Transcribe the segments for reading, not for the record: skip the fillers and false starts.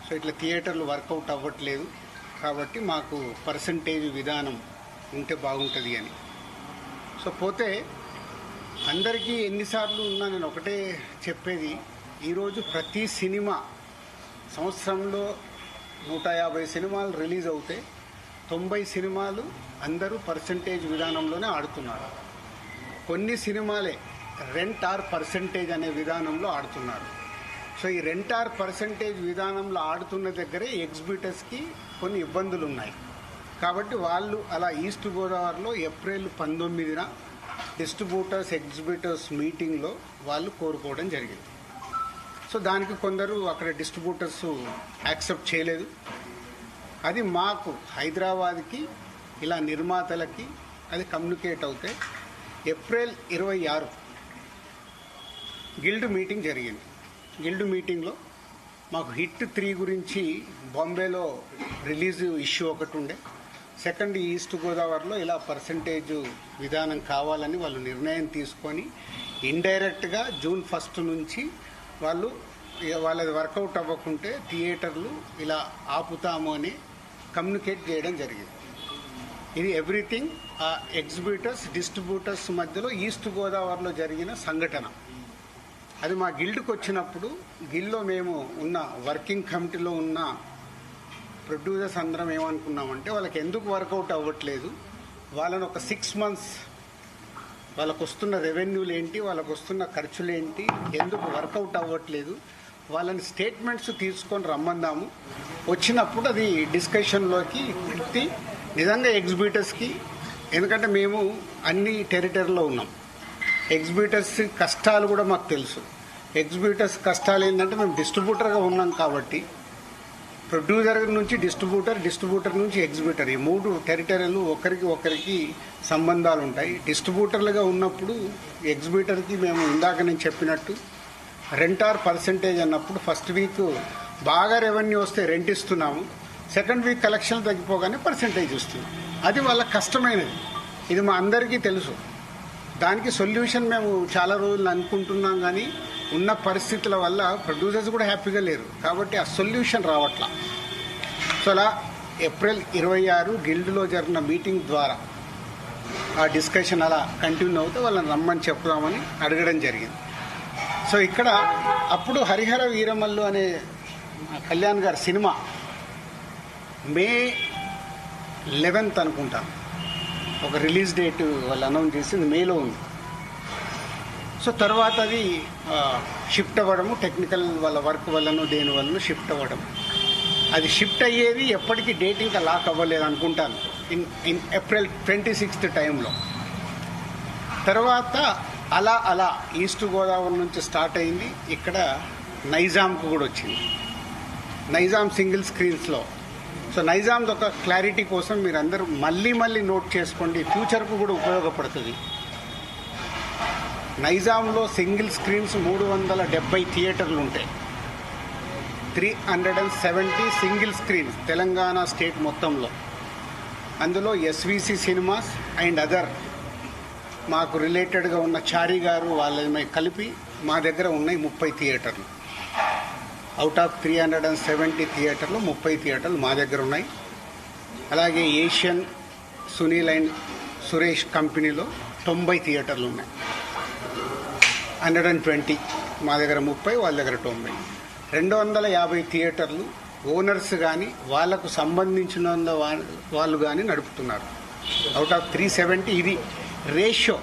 So ఇట్లా థియేటర్లు work out అవ్వట్లేదు కాబట్టి మాకు పర్సంటేజ్ విధానం ఉంటే బాగుంటుంది అని. సో పోతే అందరికీ ఎన్నిసార్లు ఉన్నా నేను ఒకటే చెప్పేది, ఈరోజు ప్రతి సినిమా సంవత్సరంలో 150 సినిమాలు రిలీజ్ అవుతే 90 సినిమాలు అందరూ పర్సంటేజ్ విధానంలోనే ఆడుతున్నారు. కొన్ని సినిమాలే రెంట్ ఆర్ పర్సంటేజ్ అనే విధానంలో ఆడుతున్నారు. సో ఈ రెంట్ ఆర్ పర్సంటేజ్ విధానంలో ఆడుతున్న దగ్గరే ఎగ్జిబిటర్స్కి కొన్ని ఇబ్బందులు ఉన్నాయి. కాబట్టి వాళ్ళు అలా ఈస్ట్ గోదావరిలో ఏప్రిల్ 19న డిస్ట్రిబ్యూటర్స్ ఎగ్జిబిటర్స్ మీటింగ్లో వాళ్ళు కోరుకోవడం జరిగింది. సో దానికి కొందరు అక్కడ డిస్ట్రిబ్యూటర్స్ యాక్సెప్ట్ చేయలేదు. అది మాకు హైదరాబాద్కి ఇలా నిర్మాతలకి అది కమ్యూనికేట్ అవుతే ఏప్రిల్ 26 గిల్డ్ మీటింగ్ జరిగింది. గిల్డ్ మీటింగ్లో మాకు హిట్ 3 గురించి బాంబేలో రిలీజ్ ఇష్యూ ఒకటి ఉండే, సెకండ్ ఈస్ట్ గోదావరిలో ఇలా పర్సంటేజ్ విధానం కావాలని వాళ్ళు నిర్ణయం తీసుకొని ఇండైరెక్ట్గా జూన్ 1 నుంచి వాళ్ళది వర్కౌట్ అవ్వకుంటే థియేటర్లు ఇలా ఆపుతాము అని కమ్యూనికేట్ చేయడం జరిగింది. ఇది ఎవ్రీథింగ్ ఆ ఎగ్జిబిటర్స్ డిస్ట్రిబ్యూటర్స్ మధ్యలో ఈస్ట్ గోదావరిలో జరిగిన సంఘటన. అది మా గిల్డ్కి వచ్చినప్పుడు గిల్డ్లో మేము ఉన్న వర్కింగ్ కమిటీలో ఉన్న ప్రొడ్యూసర్స్ అందరం ఏమనుకున్నామంటే వాళ్ళకి ఎందుకు వర్కౌట్ అవ్వట్లేదు, వాళ్ళని ఒక 6 months వాళ్ళకు వస్తున్న రెవెన్యూలు ఏంటి, వాళ్ళకు వస్తున్న ఖర్చులు ఏంటి, ఎందుకు వర్కౌట్ అవ్వట్లేదు, వాళ్ళని స్టేట్మెంట్స్ తీసుకొని రమ్మందాము. వచ్చినప్పుడు అది డిస్కషన్లోకి పెట్టి నిజంగా ఎగ్జిబిటర్స్కి, ఎందుకంటే మేము అన్ని టెరిటరీలో ఉన్నాం, ఎగ్జిబిటర్స్ కష్టాలు కూడా మాకు తెలుసు. ఎగ్జిబిటర్స్ కష్టాలు ఏంటంటే మేము డిస్ట్రిబ్యూటర్గా ఉన్నాం కాబట్టి ప్రొడ్యూసర్ నుంచి డిస్ట్రిబ్యూటర్ నుంచి ఎగ్జిబిటర్, ఈ 3 టెరిటరీలు ఒకరికి సంబంధాలు ఉంటాయి. డిస్ట్రిబ్యూటర్లుగా ఉన్నప్పుడు ఎగ్జిబిటర్కి మేము ఇందాక నేను చెప్పినట్టు రెంట్ ఆర్ పర్సంటేజ్ అన్నప్పుడు ఫస్ట్ వీక్ బాగా రెవెన్యూ వస్తే రెంట్ ఇస్తున్నాము, సెకండ్ వీక్ కలెక్షన్ తగ్గిపోగానే పర్సంటేజ్ ఇస్తున్నాం. అది వాళ్ళ కష్టమైనది, ఇది మా అందరికీ తెలుసు. దానికి సొల్యూషన్ మేము చాలా రోజులు అనుకుంటున్నాం, కానీ ఉన్న పరిస్థితుల వల్ల ప్రొడ్యూసర్స్ కూడా హ్యాపీగా లేరు కాబట్టి ఆ సొల్యూషన్ రావట్లా. సో అలా ఏప్రిల్ 26 గిల్డ్లో జరిగిన మీటింగ్ ద్వారా ఆ డిస్కషన్ అలా కంటిన్యూ అవుతే వాళ్ళని రమ్మని చెప్దామని అడగడం జరిగింది. సో ఇక్కడ అప్పుడు హరిహర వీరమల్లు అనే కళ్యాణ్ గారి సినిమా మే 11th అనుకుంటా ఒక రిలీజ్ డేట్ వాళ్ళు అనౌన్స్ చేసింది, మేలో ఉంది. సో తర్వాత అది షిఫ్ట్ అవ్వడము, టెక్నికల్ వాళ్ళ వర్క్ వల్లనో దేని వల్లనో షిఫ్ట్ అవ్వడం, అది షిఫ్ట్ అయ్యేది ఎప్పటికీ డేట్ ఇంకా లాక్ అవ్వలేదు అనుకుంటాను, ఇన్ ఏప్రిల్ 26th టైంలో. తర్వాత అలా ఈస్ట్ గోదావరి నుంచి స్టార్ట్ అయింది, ఇక్కడ నైజాంకు కూడా వచ్చింది, నైజాం సింగిల్ స్క్రీన్స్లో. సో నైజాంది ఒక క్లారిటీ కోసం మీరు అందరూ మళ్ళీ నోట్ చేసుకోండి, ఫ్యూచర్కు కూడా ఉపయోగపడుతుంది. నైజాంలో సింగిల్ స్క్రీన్స్ 370 థియేటర్లు ఉంటాయి, 370 సింగిల్ స్క్రీన్స్ తెలంగాణ స్టేట్ మొత్తంలో. అందులో ఎస్విసి సినిమాస్ అండ్ అదర్ మాకు రిలేటెడ్గా ఉన్న చారీ గారు వాళ్ళని కలిపి మా దగ్గర ఉన్నాయి 30 థియేటర్లు. అవుట్ ఆఫ్ 370 థియేటర్లు 30 థియేటర్లు మా దగ్గర ఉన్నాయి. అలాగే ఏషియన్, సునీల్ అండ్ సురేష్ కంపెనీలో 90 థియేటర్లు ఉన్నాయి, 120 మా దగ్గర 30, వాళ్ళ దగ్గర 90, 250 థియేటర్లు ఓనర్స్ కానీ వాళ్లకు సంబంధించిన వాళ్ళు కానీ నడుపుతున్నారు. అవుట్ ఆఫ్ 370 ఇది రేషియో.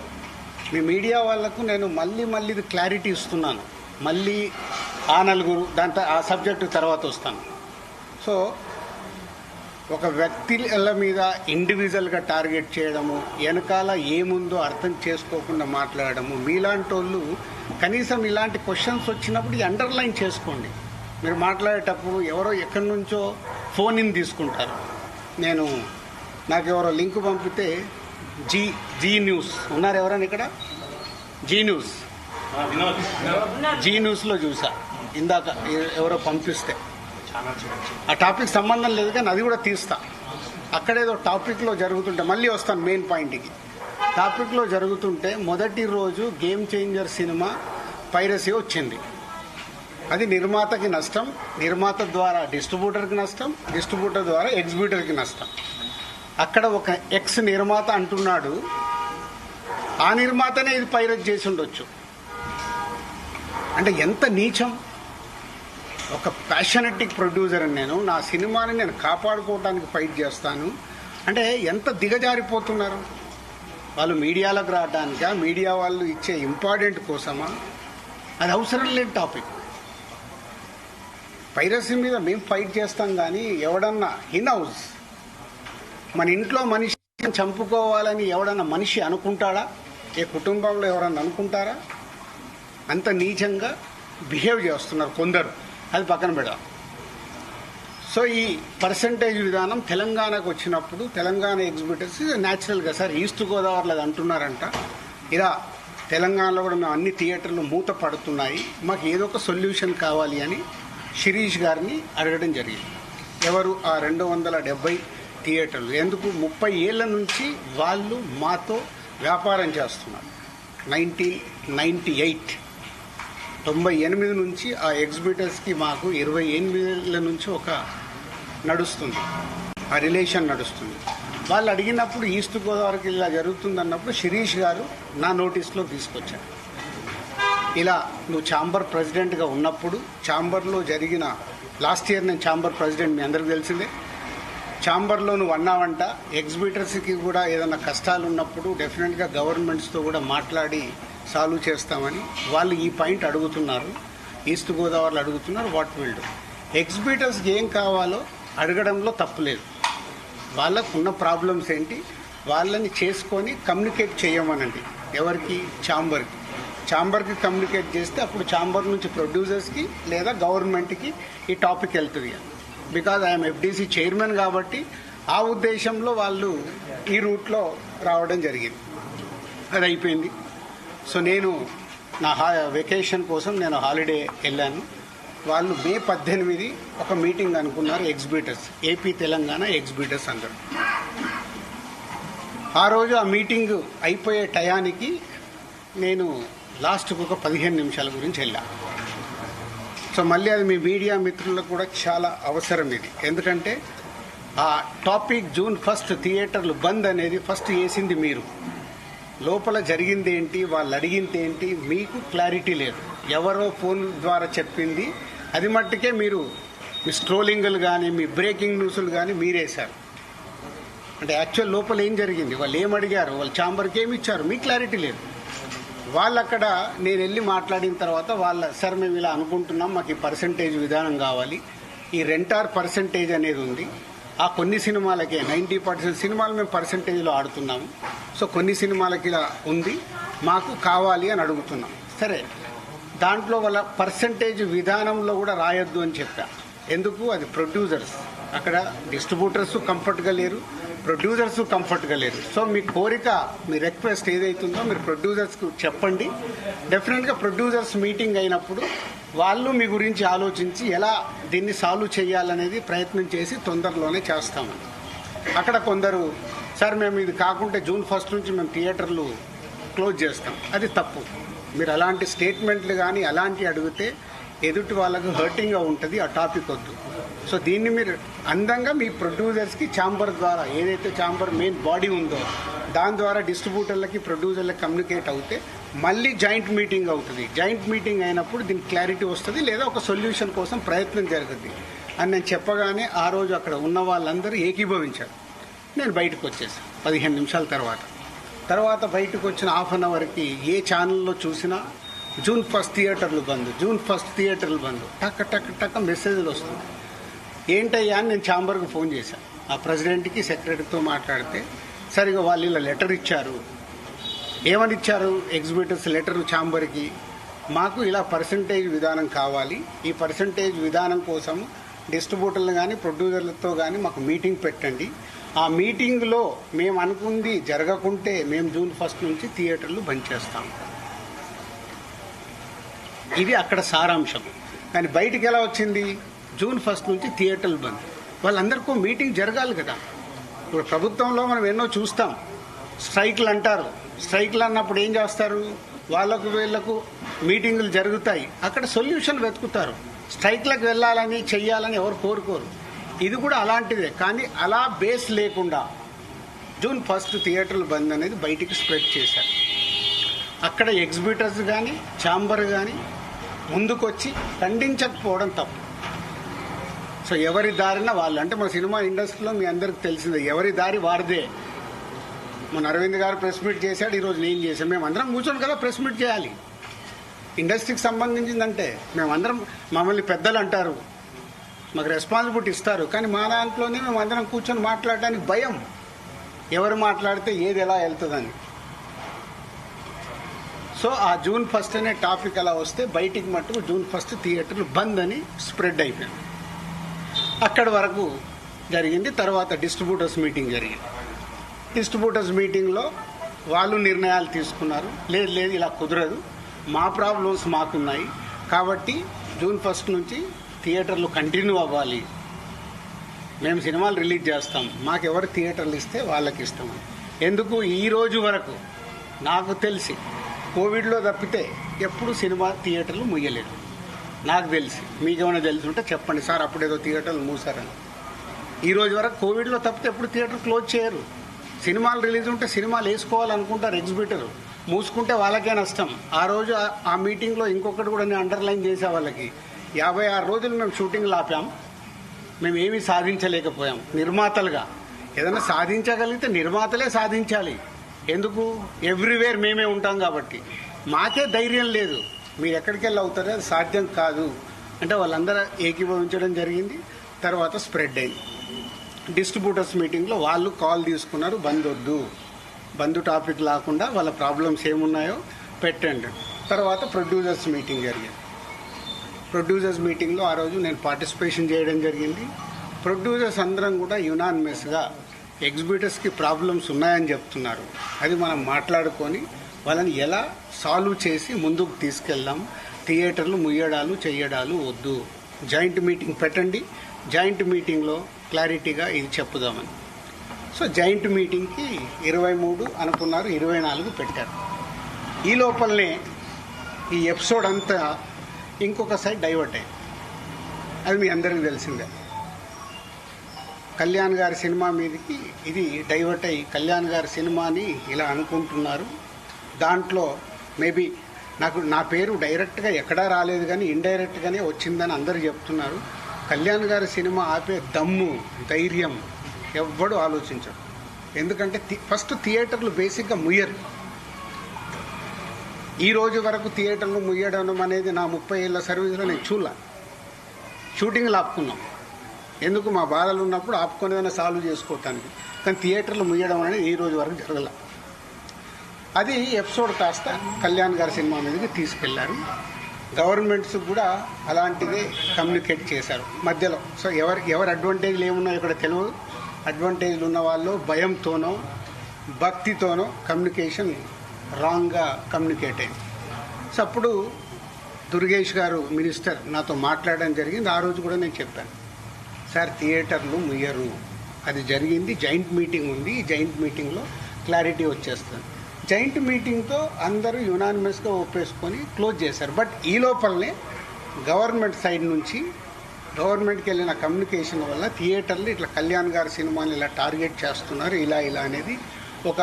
మీ మీడియా వాళ్లకు నేను మళ్ళీ ఇది క్లారిటీ ఇస్తున్నాను, మళ్ళీ ఆ నలుగురు దాంట్లో ఆ సబ్జెక్టు తర్వాత వస్తాను. సో ఒక వ్యక్తుల మీద ఇండివిజువల్గా టార్గెట్ చేయడము, వెనకాల ఏముందో అర్థం చేసుకోకుండా మాట్లాడము, మీలాంటి వాళ్ళు కనీసం ఇలాంటి క్వశ్చన్స్ వచ్చినప్పుడు ఈ అండర్లైన్ చేసుకోండి. మీరు మాట్లాడేటప్పుడు ఎవరో ఎక్కడి నుంచో ఫోన్ ఇన్ తీసుకుంటారు. నాకు ఎవరో లింక్ పంపితే జీ న్యూస్ ఉన్నారు, ఎవరైనా ఇక్కడ జీ న్యూస్లో చూసా ఇందాక ఎవరో పంపిస్తే, ఆ టాపిక్ సంబంధం లేదు కానీ అది కూడా తీస్తా. అక్కడేదో టాపిక్లో జరుగుతుంటే మళ్ళీ వస్తాను మెయిన్ పాయింట్కి. టాపిక్లో జరుగుతుంటే మొదటి రోజు గేమ్ చేంజర్ సినిమా పైరసీ వచ్చింది. అది నిర్మాతకి నష్టం, నిర్మాత ద్వారా డిస్ట్రిబ్యూటర్కి నష్టం, డిస్ట్రిబ్యూటర్ ద్వారా ఎగ్జిబ్యూటర్కి నష్టం. అక్కడ ఒక ఎక్స్ నిర్మాత అంటున్నాడు, ఆ నిర్మాతనే ఇది పైరట్ చేసి ఉండొచ్చు. అంటే ఎంత నీచం. ఒక ప్యాషనెటిక్ ప్రొడ్యూసర్ అని నా సినిమాని నేను కాపాడుకోవడానికి ఫైట్ చేస్తాను అంటే ఎంత దిగజారిపోతున్నారు వాళ్ళు. మీడియాలోకి రావడానికా, మీడియా వాళ్ళు ఇచ్చే ఇంపార్టెంట్ కోసమా? అది అవసరం లేని టాపిక్. పైరసీ మీద మేము ఫైట్ చేస్తాం కానీ ఎవడన్నా ఇన్ హౌస్ మన ఇంట్లో మనిషిని చంపుకోవాలని ఎవడన్నా మనిషి అనుకుంటాడా? ఏ కుటుంబంలో ఎవరన్నా అనుకుంటారా? అంత నీచంగా బిహేవ్ చేస్తున్నారు కొందరు. అది పక్కన పెడదాం. సో ఈ పర్సంటేజ్ విధానం తెలంగాణకు వచ్చినప్పుడు తెలంగాణ ఎగ్జిబిటర్స్ న్యాచురల్గా సార్ ఈస్ట్ గోదావరిలో అది అంటున్నారంట, ఇలా తెలంగాణలో కూడా మేము అన్ని థియేటర్లు మూత పడుతున్నాయి, మాకు ఏదో ఒక సొల్యూషన్ కావాలి అని శిరీష్ గారిని అడగడం జరిగింది. ఎవరు ఆ 270 థియేటర్లు? ఎందుకు 30 ఏళ్ల నుంచి వాళ్ళు మాతో వ్యాపారం చేస్తున్నారు. 98 నుంచి ఆ ఎగ్జిబిటర్స్కి మాకు 28 ఏళ్ళ నుంచి ఒక నడుస్తుంది, ఆ రిలేషన్ నడుస్తుంది. వాళ్ళు అడిగినప్పుడు ఈస్ట్ గోదావరికి ఇలా జరుగుతుందన్నప్పుడు శిరీష్ గారు నా నోటీస్లో తీసుకొచ్చారు. ఇలా నువ్వు ఛాంబర్ ప్రెసిడెంట్గా ఉన్నప్పుడు ఛాంబర్లో జరిగిన లాస్ట్ ఇయర్ నేను ఛాంబర్ ప్రెసిడెంట్, మీ అందరికీ తెలిసిందే. ఛాంబర్లో నువ్వు అన్నావంట ఎగ్జిబిటర్స్కి కూడా ఏదైనా కష్టాలు ఉన్నప్పుడు డెఫినెట్గా గవర్నమెంట్స్తో కూడా మాట్లాడి సాల్వ్ చేస్తామని వాళ్ళు ఈ పాయింట్ అడుగుతున్నారు. ఈస్ట్ గోదావరిలో అడుగుతున్నారు. What will do? ఎగ్జిబిటర్స్కి ఏం కావాలో అడగడంలో తప్పులేదు. వాళ్ళకు ఉన్న ప్రాబ్లమ్స్ ఏంటి వాళ్ళని చేసుకొని కమ్యూనికేట్ చేయమనండి. ఎవరికి? ఛాంబర్కి. ఛాంబర్కి కమ్యూనికేట్ చేస్తే అప్పుడు ఛాంబర్ నుంచి ప్రొడ్యూసర్స్కి లేదా గవర్నమెంట్కి ఈ టాపిక్ వెళ్తుంది. బికాజ్ ఐఎమ్ ఎఫ్డీసీ చైర్మన్ కాబట్టి ఆ ఉద్దేశంలో వాళ్ళు ఈ రూట్లో రావడం జరిగింది. అది అయిపోయింది. సో నేను నా వెకేషన్ కోసం నేను హాలిడే వెళ్ళాను. వాళ్ళు మే 18 ఒక మీటింగ్ అనుకున్నారు ఎగ్జిబిటర్స్, ఏపీ తెలంగాణ ఎగ్జిబిటర్స్ అందరూ. ఆ రోజు ఆ మీటింగ్ అయిపోయే టయానికి నేను లాస్ట్కు ఒక 15 నిమిషాల గురించి వెళ్ళా. సో మళ్ళీ అది మీ మీడియా మిత్రులకు కూడా చాలా అవసరం ఇది. ఎందుకంటే ఆ టాపిక్ జూన్ 1 థియేటర్లు బంద్ అనేది ఫస్ట్ వేసింది మీరు. లోపల జరిగింది ఏంటి, వాళ్ళు అడిగింది ఏంటి, మీకు క్లారిటీ లేదు. ఎవరో ఫోన్ ద్వారా చెప్పింది అది మట్టుకే మీరు మీ స్క్రోలింగ్లు కానీ మీ బ్రేకింగ్ న్యూస్లు కానీ మీరేశారు. అంటే యాక్చువల్ లోపల ఏం జరిగింది, వాళ్ళు ఏం అడిగారు, వాళ్ళు ఛాంబర్కి ఏమి ఇచ్చారు, మీకు క్లారిటీ లేదు. వాళ్ళు అక్కడ నేను వెళ్ళి మాట్లాడిన తర్వాత సార్ మేము ఇలా అనుకుంటున్నాం, మాకు ఈ పర్సంటేజ్ విధానం కావాలి, ఈ రెంటార్ పర్సంటేజ్ అనేది ఉంది, ఆ కొన్ని సినిమాలకే 90% సినిమాలు మేము పర్సంటేజ్లో ఆడుతున్నాము, సో కొన్ని సినిమాలకి ఇలా ఉంది, మాకు కావాలి అని అడుగుతున్నాం. సరే, దాంట్లో వాళ్ళ పర్సంటేజ్ విధానంలో కూడా రాయొద్దు అని చెప్పా. ఎందుకు? అది ప్రొడ్యూసర్స్, అక్కడ డిస్ట్రిబ్యూటర్స్ కంఫర్ట్గా లేరు, ప్రొడ్యూసర్స్ కంఫర్ట్గా లేరు. సో మీ కోరిక, మీ రిక్వెస్ట్ ఏదైతుందో మీరు ప్రొడ్యూసర్స్కు చెప్పండి. డెఫినెట్గా ప్రొడ్యూసర్స్ మీటింగ్ అయినప్పుడు వాళ్ళు మీ గురించి ఆలోచించి ఎలా దీన్ని సాల్వ్ చేయాలనేది ప్రయత్నం చేసి తొందరలోనే చేస్తామని. అక్కడ కొందరు సార్ మేము ఇది కాకుంటే జూన్ 1 నుంచి మేము థియేటర్లు క్లోజ్ చేస్తాం, అది తప్పు. మీరు అలాంటి స్టేట్మెంట్లు కానీ అలాంటివి అడిగితే ఎదుటి వాళ్ళకు హర్టింగ్గా ఉంటుంది, ఆ టాపిక్ వద్దు. సో దీన్ని మీరు అందంగా మీ ప్రొడ్యూసర్స్కి ఛాంబర్ ద్వారా, ఏదైతే ఛాంబర్ మెయిన్ బాడీ ఉందో దాని ద్వారా డిస్ట్రిబ్యూటర్లకి ప్రొడ్యూసర్లకి కమ్యూనికేట్ అవుతే మళ్ళీ జాయింట్ మీటింగ్ అవుతుంది. జాయింట్ మీటింగ్ అయినప్పుడు దీనికి క్లారిటీ వస్తుంది, లేదా ఒక సొల్యూషన్ కోసం ప్రయత్నం జరుగుతుంది అని నేను చెప్పగానే ఆ రోజు అక్కడ ఉన్న వాళ్ళందరూ ఏకీభవించారు. నేను బయటకు వచ్చేసాను 15 నిమిషాల తర్వాత బయటకు వచ్చిన హాఫ్ అన్ అవర్కి ఏ ఛానల్లో చూసినా జూన్ 1 థియేటర్లు బంద్, జూన్ 1 థియేటర్లు బంద్, టక్క మెసేజ్లు వస్తుంది. ఏంటయ్యా అని నేను ఛాంబర్కి ఫోన్ చేశాను. ఆ ప్రెసిడెంట్కి సెక్రటరీతో మాట్లాడితే సరిగా వాళ్ళు ఇలా లెటర్ ఇచ్చారు. ఏమని ఇచ్చారు? ఎగ్జిబిటర్స్ లెటరు ఛాంబర్కి, మాకు ఇలా పర్సంటేజ్ విధానం కావాలి, ఈ పర్సంటేజ్ విధానం కోసం డిస్ట్రిబ్యూటర్లు కానీ ప్రొడ్యూసర్లతో కానీ మాకు మీటింగ్ పెట్టండి, ఆ మీటింగ్లో మేము అనుకుంది జరగకుంటే మేము జూన్ 1 నుంచి థియేటర్లు బంద్ చేస్తాం. ఇది అక్కడ సారాంశం. కానీ బయటికి ఎలా వచ్చింది? జూన్ 1 నుంచి థియేటర్లు బంద్. వాళ్ళందరికీ మీటింగ్ జరగాలి కదా. ఇప్పుడు ప్రభుత్వంలో మనం ఎన్నో చూస్తాం, స్ట్రైక్లు అంటారు. స్ట్రైక్లు అన్నప్పుడు ఏం చేస్తారు? వాళ్ళకు వీళ్లకు మీటింగులు జరుగుతాయి, అక్కడ సొల్యూషన్ వెతుకుతారు. స్ట్రైక్లకు వెళ్ళాలని చెయ్యాలని ఎవరు కోరుకోరు. ఇది కూడా అలాంటిదే. కానీ అలా బేస్ లేకుండా June 1 థియేటర్లు బంద్ అనేది బయటికి స్ప్రెడ్ చేశారు. అక్కడ ఎగ్జిబిటర్స్ కానీ ఛాంబర్ కానీ ముందుకొచ్చి ఖండించకపోవడం తప్పు. సో ఎవరి దారిన వాళ్ళు, అంటే మన సినిమా ఇండస్ట్రీలో మీ అందరికి తెలిసిందే, ఎవరి దారి వారిదే. మన అరవింద్ గారు ప్రెస్ మీట్ చేశాడు, ఈరోజు నేను చేశాను. మేమందరం కూర్చొని కదా ప్రెస్ మీట్ చేయాలి. ఇండస్ట్రీకి సంబంధించిందంటే మేమందరం, మమ్మల్ని పెద్దలు అంటారు, మాకు రెస్పాన్సిబిలిటీ ఇస్తారు, కానీ మా దాంట్లోనే మేమందరం కూర్చొని మాట్లాడడానికి భయం. ఎవరు మాట్లాడితే ఏది ఎలా వెళ్తుందని. సో ఆ June 1 అనే టాపిక్ అలా వస్తే బయటికి మట్టుకు June 1 థియేటర్లు బంద్ అని స్ప్రెడ్ అయిపోయింది. అక్కడి వరకు జరిగింది. తర్వాత డిస్ట్రిబ్యూటర్స్ మీటింగ్ జరిగింది. డిస్ట్రిబ్యూటర్స్ మీటింగ్లో వాళ్ళు నిర్ణయాలు తీసుకున్నారు. లేదు ఇలా కుదరదు, మా ప్రాబ్లమ్స్ మాకున్నాయి కాబట్టి June 1 నుంచి థియేటర్లు కంటిన్యూ అవ్వాలి, మేము సినిమాలు రిలీజ్ చేస్తాం, మాకు ఎవరు థియేటర్లు ఇస్తే వాళ్ళకి ఇస్తామని. ఎందుకు ఈ రోజు వరకు నాకు తెలిసి కోవిడ్లో తప్పితే ఎప్పుడు సినిమా థియేటర్లు ముయ్యలేదు నాకు తెలిసి. మీకేమైనా తెలిసి ఉంటే చెప్పండి సార్, అప్పుడేదో థియేటర్లు మూసారని. ఈ రోజు వరకు కోవిడ్లో తప్పితే ఎప్పుడు థియేటర్ క్లోజ్ చేయరు. సినిమాలు రిలీజ్ ఉంటే సినిమాలు వేసుకోవాలనుకుంటారు ఎగ్జిబిటర్, మూసుకుంటే వాళ్ళకే నష్టం. ఆ రోజు ఆ మీటింగ్లో ఇంకొకటి కూడా నేను అండర్లైన్ చేసే వాళ్ళకి, 56 రోజులు మేము షూటింగ్లు ఆపాం, మేము ఏమీ సాధించలేకపోయాం. నిర్మాతలుగా ఏదైనా సాధించగలిగితే నిర్మాతలే సాధించాలి. ఎందుకు? ఎవ్రీవేర్ మేమే ఉంటాం కాబట్టి. మాకే ధైర్యం లేదు, మీరు ఎక్కడికి వెళ్ళి అవుతారో అది సాధ్యం కాదు అంటే వాళ్ళందరూ ఏకీభవించడం జరిగింది. తర్వాత స్ప్రెడ్ అయింది. డిస్ట్రిబ్యూటర్స్ మీటింగ్లో వాళ్ళు కాల్ తీసుకున్నారు, బంద్ వద్దు, బంద్ టాపిక్ లేకుండా వాళ్ళ ప్రాబ్లమ్స్ ఏమున్నాయో పెట్టండి. తర్వాత ప్రొడ్యూసర్స్ మీటింగ్ జరిగింది. ప్రొడ్యూసర్స్ మీటింగ్లో ఆ రోజు నేను పార్టిసిపేషన్ చేయడం జరిగింది. ప్రొడ్యూసర్స్ అందరం కూడా యునానిమస్గా ఎగ్జిబిటర్స్కి ప్రాబ్లమ్స్ ఉన్నాయని చెప్తున్నారు. అది మనం మాట్లాడుకొని వాళ్ళని ఎలా సాల్వ్ చేసి ముందుకు తీసుకెళ్దాం, థియేటర్లు ముయ్యడాలు చెయ్యడాలు వద్దు, జాయింట్ మీటింగ్ పెట్టండి, జాయింట్ మీటింగ్లో క్లారిటీగా ఇది చెప్పుదామని. సో జాయింట్ మీటింగ్కి 23 అనుకున్నారు, 24 పెట్టారు. ఈ లోపలనే ఈ ఎపిసోడ్ అంతా ఇంకొక సైడ్ డైవర్ట్ అయింది. అది మీ అందరికీ తెలిసిందే. కళ్యాణ్ గారి సినిమా మీదకి ఇది డైవర్ట్ అయ్యి కళ్యాణ్ గారి సినిమాని ఇలా అనుకుంటున్నారు. దాంట్లో మేబీ నా పేరు డైరెక్ట్గా ఎక్కడా రాలేదు కానీ ఇండైరెక్ట్గానే వచ్చిందని అందరూ చెప్తున్నారు. కళ్యాణ్ గారి సినిమా ఆపే దమ్ము, ధైర్యం ఎవ్వడు ఆలోచించడు. ఎందుకంటే ఫస్ట్ థియేటర్లు బేసిక్గా ముయ్యరు. ఈ రోజు వరకు థియేటర్లు ముయ్యడం అనేది నా 30 ఏళ్ల సర్వీస్లో నేను చూడలే. షూటింగ్లు ఆపుకున్నాం, ఎందుకు? మా బాధలు ఉన్నప్పుడు ఆపుకొని ఏదైనా సాల్వ్ చేసుకోవటానికి. కానీ థియేటర్లు ముయ్యడం అనేది ఈ రోజు వరకు జరగల. అది ఎపిసోడ్ కాస్త కళ్యాణ్ గారి సినిమా మీదకి తీసుకెళ్లారు. గవర్నమెంట్స్ కూడా అలాంటిదే కమ్యూనికేట్ చేశారు మధ్యలో. సో ఎవరి అడ్వాంటేజ్లు ఏమున్నాయో ఇక్కడ తెలియదు. అడ్వాంటేజ్లు ఉన్న వాళ్ళు భయంతోనో భక్తితోనో కమ్యూనికేషన్ రాంగ్గా కమ్యూనికేట్ అయింది. సో అప్పుడు దుర్గేష్ గారు మినిస్టర్ నాతో మాట్లాడడం జరిగింది. ఆ రోజు కూడా నేను చెప్పాను, సార్ థియేటర్లు ముయ్యరు, అది జరిగింది, జాయింట్ మీటింగ్ ఉంది, ఈ జాయింట్ మీటింగ్లో క్లారిటీ వచ్చేస్తుంది. జాయింట్ మీటింగ్తో అందరూ యునానిమస్గా ఒప్పేసుకొని క్లోజ్ చేశారు. బట్ ఈ లోపలనే గవర్నమెంట్ సైడ్ నుంచి గవర్నమెంట్కి వెళ్ళిన కమ్యూనికేషన్ వల్ల థియేటర్లు ఇట్లా కళ్యాణ్ గారి సినిమాని ఇలా టార్గెట్ చేస్తున్నారు, ఇలా అనేది ఒక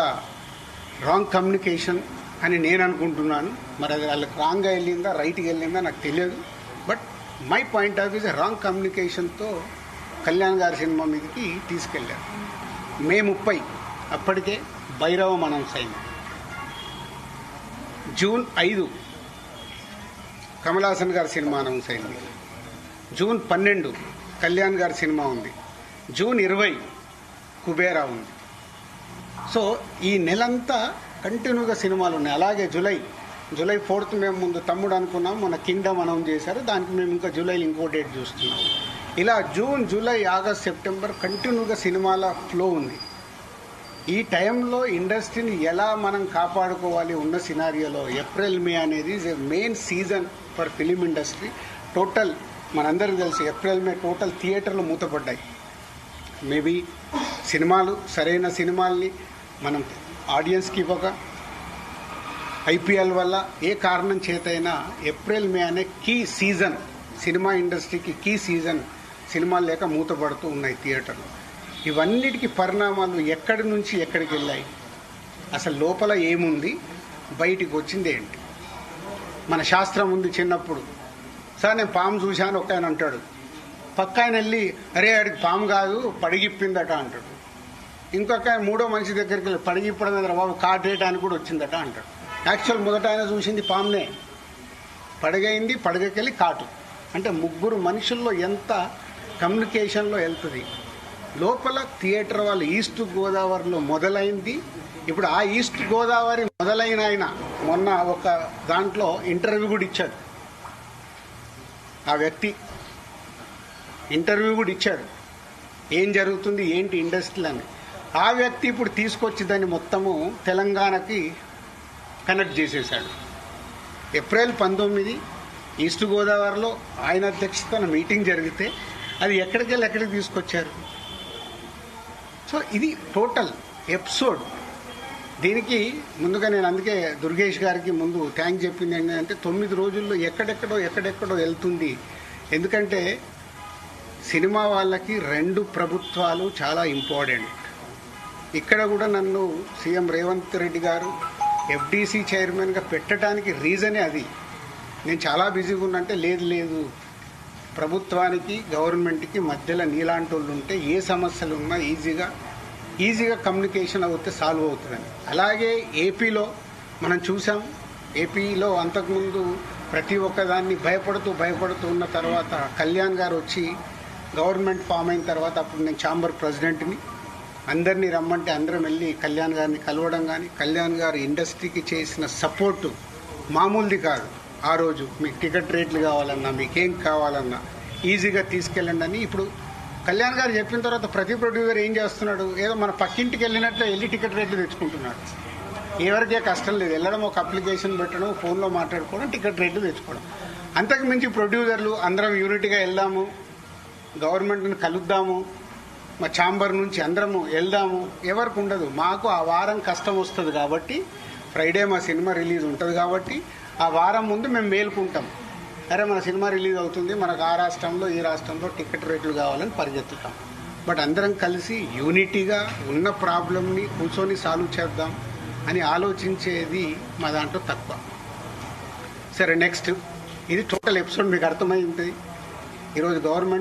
రాంగ్ కమ్యూనికేషన్ అని నేను అనుకుంటున్నాను. మరి అది వాళ్ళకి రాంగ్గా వెళ్ళిందా రైట్గా వెళ్ళిందా నాకు తెలియదు. But my point of view wrong కమ్యూనికేషన్తో కళ్యాణ్ గారి సినిమా మీదకి తీసుకెళ్ళారు. May 30 అప్పటికే భైరవం అనౌన్స్ అయింది. June 5 కమల్ హాసన్ గారి సినిమా అనౌన్స్ అయింది. June 12 కళ్యాణ్ గారి సినిమా ఉంది. June 20 కుబేరా ఉంది. సో ఈ నెలంతా కంటిన్యూగా సినిమాలు ఉన్నాయి. అలాగే జూలై 4th మేము ముందు తమ్ముడు అనుకున్నాం, మన కింగ్డమ్ అనౌన్స్ చేశారు, దానికి మేము ఇంకా జూలైలో ఇంకో డేట్ చూస్తున్నాం. ఇలా జూన్, జూలై, ఆగస్ట్, సెప్టెంబర్ కంటిన్యూగా సినిమాల ఫ్లో ఉంది. ఈ టైంలో ఇండస్ట్రీని ఎలా మనం కాపాడుకోవాలి ఉన్న సినారియోలో ఏప్రిల్, మే అనేది is a main season for film industry. Total మనందరికీ తెలుసు ఏప్రిల్, మే టోటల్ థియేటర్లు మూతపడ్డాయి. మేబీ సరైన సినిమాల్ని మనం ఆడియన్స్కి ఇవ్వక, ఐపీఎల్ వల్ల ఏ కారణం చేతైనా ఏప్రిల్ మే అనే కీ సీజన్, సినిమా ఇండస్ట్రీకి కీ సీజన్, సినిమాలు లేక మూతపడుతూ ఉన్నాయి థియేటర్లు. ఇవన్నిటికీ పరిణామాలు ఎక్కడి నుంచి ఎక్కడికి వెళ్ళాయి, అసలు లోపల ఏముంది, బయటికి వచ్చింది ఏంటి? మన శాస్త్రం ఉంది. చిన్నప్పుడు సార్ నేను పాము చూశాను ఒక ఆయన అంటాడు, పక్క ఆయన వెళ్ళి అరే ఆడికి పాము కాదు పడిగిప్పిందట అంటాడు. ఇంకొక మూడో మనిషి దగ్గరికి వెళ్ళి పడిగిప్పడం మీద బాబు కాటేయడానికి కూడా వచ్చిందట అంటాడు. యాక్చువల్ మొదట ఆయన చూసింది పామునే, పడగైంది, పడగకెళ్ళి కాటు. అంటే ముగ్గురు మనుషుల్లో ఎంత కమ్యూనికేషన్లో వెళ్తుంది. లోపల థియేటర్ వాళ్ళు ఈస్ట్ గోదావరిలో మొదలైంది. ఇప్పుడు ఆ ఈస్ట్ గోదావరి మొదలైన ఆయన మొన్న ఒక దాంట్లో ఇంటర్వ్యూ కూడా ఇచ్చాడు. ఆ వ్యక్తి ఇంటర్వ్యూ కూడా ఇచ్చాడు, ఏం జరుగుతుంది ఏంటి ఇండస్ట్రీలు అని. ఆ వ్యక్తి ఇప్పుడు తీసుకొచ్చి దాన్ని మొత్తము తెలంగాణకి కనెక్ట్ చేసేశాడు. ఏప్రిల్ 19 ఈస్ట్ గోదావరిలో ఆయన అధ్యక్షతన మీటింగ్ జరిగితే అది ఎక్కడికి వెళ్ళి ఎక్కడికి తీసుకొచ్చారు. సో ఇది టోటల్ ఎపిసోడ్. దీనికి ముందుగా నేను అందుకే దుర్గేష్ గారికి ముందు థ్యాంక్ చెప్పింది ఏంటంటే 9 రోజుల్లో ఎక్కడెక్కడో వెళ్తుంది. ఎందుకంటే సినిమా వాళ్ళకి 2 ప్రభుత్వాలు చాలా ఇంపార్టెంట్. ఇక్కడ కూడా నన్ను సీఎం రేవంత్ రెడ్డి గారు ఎఫ్డీసీ చైర్మన్గా పెట్టడానికి రీజనే అది. నేను చాలా బిజీగా ఉన్నంటే లేదు ప్రభుత్వానికి గవర్నమెంట్కి మధ్యలో నీలాంటి వాళ్ళు ఉంటే ఏ సమస్యలు ఉన్నా ఈజీగా కమ్యూనికేషన్ అవుతే సాల్వ్ అవుతుందని. అలాగే ఏపీలో మనం చూసాం. ఏపీలో అంతకుముందు ప్రతి ఒక్కదాన్ని భయపడుతూ ఉన్న తర్వాత కళ్యాణ్ గారు వచ్చి గవర్నమెంట్ ఫామ్ అయిన తర్వాత అప్పుడు నేను ఛాంబర్ ప్రెసిడెంట్ని, అందరినీ రమ్మంటే అందరం వెళ్ళి కళ్యాణ్ గారిని కలవడం కానీ, కళ్యాణ్ గారు ఇండస్ట్రీకి చేసిన సపోర్టు మామూలుది కాదు. ఆ రోజు మీకు టికెట్ రేట్లు కావాలన్నా, మీకేం కావాలన్నా ఈజీగా తీసుకెళ్ళండి అని. ఇప్పుడు కళ్యాణ్ గారు చెప్పిన తర్వాత ప్రతి ప్రొడ్యూసర్ ఏం చేస్తున్నాడు, ఏదో మన పక్కింటికి వెళ్ళినట్లే వెళ్ళి టికెట్ రేట్లు తెచ్చుకుంటున్నాడు. ఎవరికే కష్టం లేదు, వెళ్ళడం, ఒక అప్లికేషన్ పెట్టడం, ఫోన్లో మాట్లాడుకోవడం, టికెట్ రేట్లు తెచ్చుకోవడం. అంతకు మించి ప్రొడ్యూసర్లు అందరం యూనిట్గా వెళ్దాము, గవర్నమెంట్ని కలుద్దాము, మా ఛాంబర్ నుంచి అందరము వెళ్దాము ఎవరికి ఉండదు. మాకు ఆ వారం కష్టం వస్తుంది కాబట్టి, ఫ్రైడే మా సినిమా రిలీజ్ ఉంటుంది కాబట్టి ఆ వారం ముందు మేము మేలుకుంటాం. అరే మన సినిమా రిలీజ్ అవుతుంది, మనకు ఆ రాష్ట్రంలో ఈ రాష్ట్రంలో టికెట్ రేట్లు కావాలని పరిగెత్తుతాం. బట్ అందరం కలిసి యూనిటీగా ఉన్న ప్రాబ్లమ్ని కూర్చొని సాల్వ్ చేద్దాం అని ఆలోచించేది మా దాంట్లో తక్కువ. సరే నెక్స్ట్, ఇది టోటల్ ఎపిసోడ్ మీకు అర్థమై ఉంటుంది. ఈరోజు గవర్నమెంట్